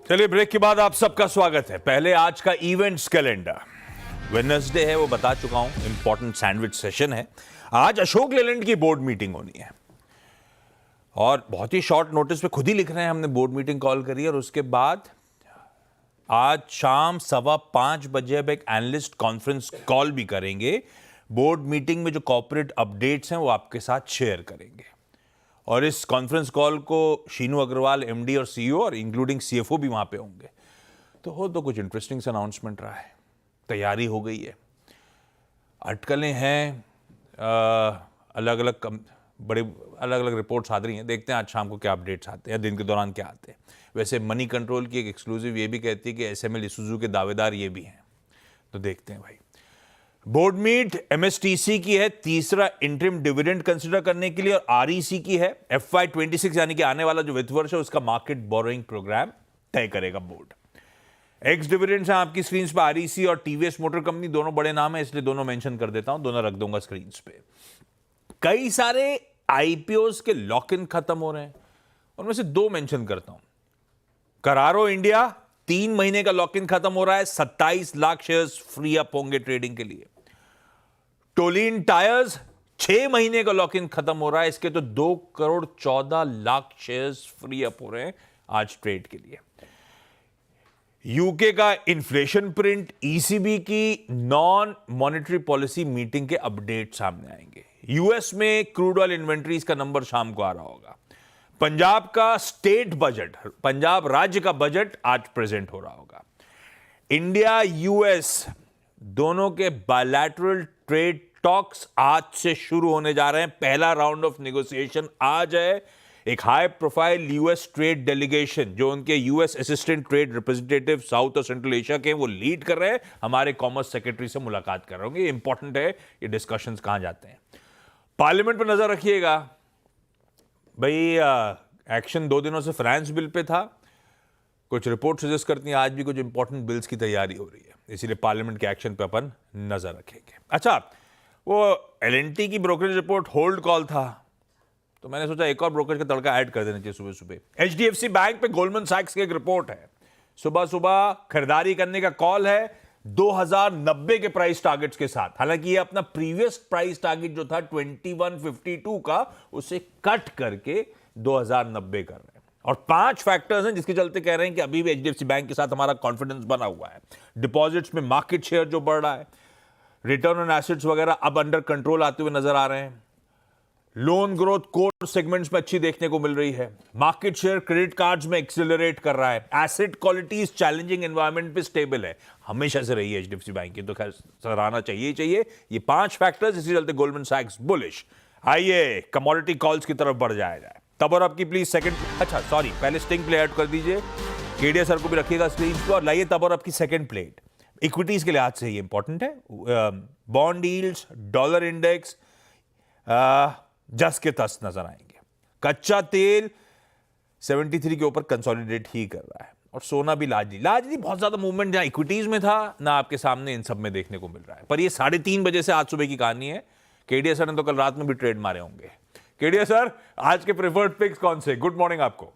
चलिए, ब्रेक के बाद आप सबका स्वागत है। पहले आज का इवेंट्स कैलेंडर। वेडनेसडे है, वो बता चुका हूं, इंपॉर्टेंट सैंडविच सेशन है। आज अशोक लेलैंड की बोर्ड मीटिंग होनी है और बहुत ही शॉर्ट नोटिस पे खुद ही लिख रहे हैं, हमने बोर्ड मीटिंग कॉल करी। और उसके बाद आज शाम 5:15 अब एक एनालिस्ट कॉन्फ्रेंस कॉल भी करेंगे। बोर्ड मीटिंग में जो कॉर्पोरेट अपडेट्स हैं वो आपके साथ शेयर करेंगे। और इस कॉन्फ्रेंस कॉल को शीनू अग्रवाल, एमडी और सीईओ और इंक्लूडिंग सीएफओ भी वहां पे होंगे। तो कुछ इंटरेस्टिंग अनाउंसमेंट रहा है, तैयारी हो गई है, अटकलें हैं, अलग अलग बड़े अलग अलग रिपोर्ट्स आ रही हैं। देखते हैं आज शाम को क्या अपडेट्स आते हैं, दिन के दौरान क्या आते हैं। वैसे मनी कंट्रोल की एक एक्सक्लूसिव ये भी कहती है कि एसएमएल इसूजू के दावेदार ये भी हैं, तो देखते हैं भाई। बोर्ड मीट एमएसटीसी की है, तीसरा इंटरिम डिविडेंड कंसिडर करने के लिए, और आरईसी की है FY26 यानी कि आने वाला जो वित्त वर्ष है उसका मार्केट बोरोइंग प्रोग्राम तय करेगा बोर्ड। एक्स डिविडेंड्स हैं आपकी स्क्रीन पे, आरईसी और टीवीएस मोटर कंपनी, दोनों बड़े नाम है इसलिए दोनों मेंशन कर देता हूं, दोनों रख दूंगा स्क्रीन पे। कई सारे आईपीओस के लॉक इन खत्म हो रहे हैं, उनमें से दो मेंशन करता हूं। करारो इंडिया 3 महीने का लॉक इन खत्म हो रहा है, 27 लाख शेयर्स फ्री अप होंगे ट्रेडिंग के लिए। टोलिन टायर्स 6 महीने का लॉक इन खत्म हो रहा है, इसके तो 2,14,00,000 शेयर्स फ्री अप हो रहे हैं आज ट्रेड के लिए। यूके का इन्फ्लेशन प्रिंट, ईसीबी की नॉन मॉनेटरी पॉलिसी मीटिंग के अपडेट सामने आएंगे। यूएस में क्रूड ऑयल इन्वेंट्रीज का नंबर शाम को आ रहा होगा। पंजाब का स्टेट बजट, पंजाब राज्य का बजट आज प्रेजेंट हो रहा होगा। इंडिया यूएस दोनों के बायलैटरल ट्रेड टॉक्स आज से शुरू होने जा रहे हैं। पहला राउंड ऑफ नेगोशिएशन आज है। एक high profile US trade delegation, जो उनके US assistant trade representative south और सेंट्रल एशिया के, वो लीड कर रहे हैं, हमारे कॉमर्स सेक्रेटरी से मुलाकात कर रहे होंगे। इंपॉर्टेंट है ये डिस्कशंस कहां जाते हैं। पार्लियामेंट पर नजर रखिएगा भाई। एक्शन 2 दिनों से फाइनेंस बिल पे था, कुछ रिपोर्ट सजेस्ट करती हैं आज भी कुछ इंपॉर्टेंट बिल्स की तैयारी हो रही है, इसीलिए पार्लियामेंट के एक्शन पे अपन नजर रखेंगे। अच्छा, वो एलएनटी की ब्रोकरेज रिपोर्ट होल्ड कॉल था, तो मैंने सोचा एक और ब्रोकरेज का तड़का ऐड कर देना चाहिए सुबह सुबह। एचडीएफसी बैंक पे गोल्डमैन सैक्स की एक रिपोर्ट है, सुबह सुबह खरीदारी करने का कॉल है 2090 के प्राइस टारगेट्स के साथ। हालांकि ये अपना प्रीवियस प्राइस टारगेट जो था 2152 का, उसे कट करके 2090 कर रहे हैं। और 5 फैक्टर्स हैं जिसके चलते कह रहे हैं कि अभी भी एचडीएफसी बैंक के साथ हमारा कॉन्फिडेंस बना हुआ है। डिपॉजिट्स में मार्केट शेयर जो बढ़ रहा है, रिटर्न ऑन एसेट्स वगैरह अब अंडर कंट्रोल आते हुए नजर आ रहे हैं। लोन ग्रोथ कोर सेगमेंट्स में अच्छी देखने को मिल रही है। मार्केट शेयर क्रेडिट कार्ड्स में एक्सेलरेट कर रहा है। एसेट क्वालिटी इस चैलेंजिंग एनवायरनमेंट पे स्टेबल है, हमेशा से रही है एचडीएफसी बैंक की, तो खैर सराहना चाहिए ही चाहिए। ये 5 फैक्टर्स, इसी चलते गोल्डमैन सैक्स बुलिश। आइए कमोडिटी कॉल्स की तरफ बढ़ जाया जाए। तब और आपकी प्लीज सेकंड, अच्छा सॉरी, पहले स्टिंग प्ले ऐड कर दीजिए, केडिया सर को भी रखिएगा स्क्रीन पर। और लाइए तब और आपकी सेकंड प्लेट। इक्विटीज के लिहाज से ये इंपॉर्टेंट है। बॉन्ड यील्ड्स, डॉलर इंडेक्स जस के तस नजर आएंगे। कच्चा तेल 73 के ऊपर कंसोलिडेट ही कर रहा है, और सोना भी लार्जली बहुत ज्यादा मूवमेंट जहां इक्विटीज में था ना आपके सामने इन सब में देखने को मिल रहा है। पर ये 3:30 बजे से आज सुबह की कहानी है। केडिया सर ने तो कल रात में भी ट्रेड मारे होंगे। केडिया सर, आज के प्रेफर्ड पिक्स कौन से? गुड मॉर्निंग आपको।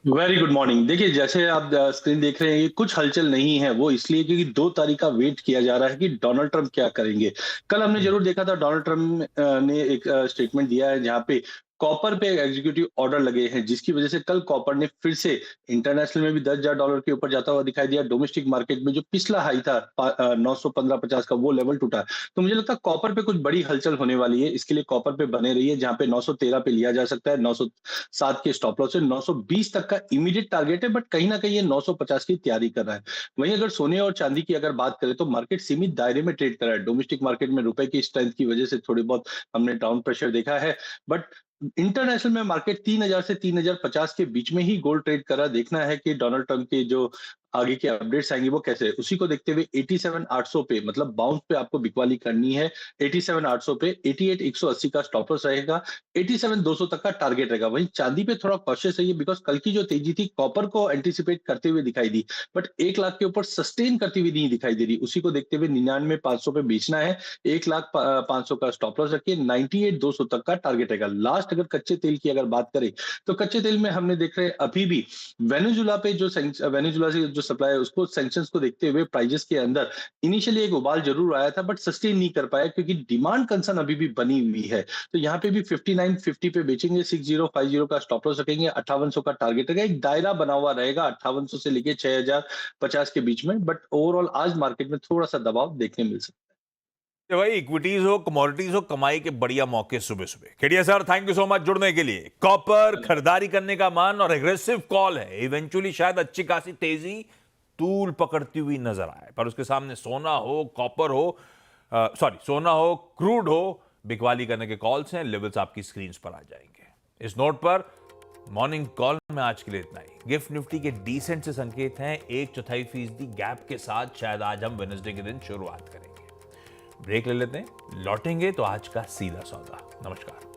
Very good morning. देखिए, जैसे आप स्क्रीन देख रहे हैं, ये कुछ हलचल नहीं है, वो इसलिए क्योंकि 2 तारीख का वेट किया जा रहा है कि डोनाल्ड ट्रंप क्या करेंगे। कल हमने जरूर देखा था, डोनाल्ड ट्रंप ने एक स्टेटमेंट दिया है जहां पे कॉपर पे एग्जीक्यूटिव ऑर्डर लगे हैं, जिसकी वजह से कल कॉपर ने फिर से इंटरनेशनल में भी $10,000 के ऊपर जाता हुआ दिखाई दिया। डोमेस्टिक मार्केट में जो पिछला हाई था 915-50 का, वो लेवल टूटा। तो मुझे लगता है कॉपर पे कुछ बड़ी हलचल होने वाली है, इसके लिए कॉपर पे बने रहिए, जहां पे 913 पे लिया जा सकता है। 907 के स्टॉप लॉस है, 920 तक का इमीडिएट टारगेट है, बट कहीं ना कहीं ये 950 की तैयारी कर रहा है। वहीं अगर सोने और चांदी की अगर बात करें तो मार्केट सीमित दायरे में ट्रेड कर रहा है। डोमेस्टिक मार्केट में रुपए की स्ट्रेंथ की वजह से थोड़ी बहुत हमने डाउन प्रेशर देखा है, बट इंटरनेशनल में मार्केट 3,000 से 3,050 के बीच में ही गोल्ड ट्रेड कर रहा है। देखना है कि डोनाल्ड ट्रंप के जो आगे के अपडेट्स आएंगे वो कैसे, उसी को देखते हुए 87,800 पे मतलब बाउंस पे आपको बिकवाली करनी है। 87,800 पे 88,180 का स्टॉप लॉस रहेगा। 87,200 तक का टारगेट रहेगा। वहीं चांदी पे थोड़ा कॉशियस रहिए, बिकॉज कल की जो तेजी थी कॉपर को एंटिसिपेट करते हुए दिखाई दी, बट 1 लाख के ऊपर सस्टेन करती हुई नहीं दिखाई दे रही। उसी को देखते हुए 99,500 पे बेचना है। 1,05,000 का स्टॉप लॉस रखिए। 98,200 तक का टारगेट रहेगा। लास्ट अगर कच्चे तेल की अगर बात करें तो कच्चे तेल में हमने देख रहे हैं अभी भी वेनेजुला पे जो वेनेजुला से जो सप्लाई है उसको सैंक्शंस को देखते हुए प्राइजेस के अंदर इनिशियली एक उबाल जरूर आया था, बट सस्टेन नहीं कर पाया क्योंकि डिमांड कंसर्न अभी भी बनी हुई है। तो यहाँ पे भी 5950 पे बेचेंगे। 6050 का स्टॉप लॉस रखेंगे। 5800 का टारगेट रहेगा। एक दायरा बना हुआ रहेगा 5800 से लेके 6050 के बीच में, बट ओवरऑल आज मार्केट में थोड़ा सा दबाव देखने मिल सकता है। तो भाई इक्विटीज हो, कमोडिटीज हो, कमाई के बढ़िया मौके सुबह सुबह। Kedia sir, thank you so much जुड़ने के लिए। कॉपर खरीदारी करने का मन और एग्रेसिव कॉल है। इवेंचुअली शायद अच्छी खासी तेजी तूल पकड़ती हुई नजर आए, पर उसके सामने सोना हो, कॉपर हो, सोना हो, क्रूड हो, बिकवाली करने के कॉल्स हैं। लेवल्स आपकी स्क्रीन पर आ जाएंगे। इस नोट पर मॉर्निंग कॉल में आज के लिए इतना ही। गिफ्ट निफ्टी के डिसेंट से संकेत हैं 1/4% गैप के साथ। शायद आज हम वेडनेसडे के दिन शुरुआत करेंगे। ब्रेक ले लेते हैं, लौटेंगे तो आज का सीधा सौदा। नमस्कार।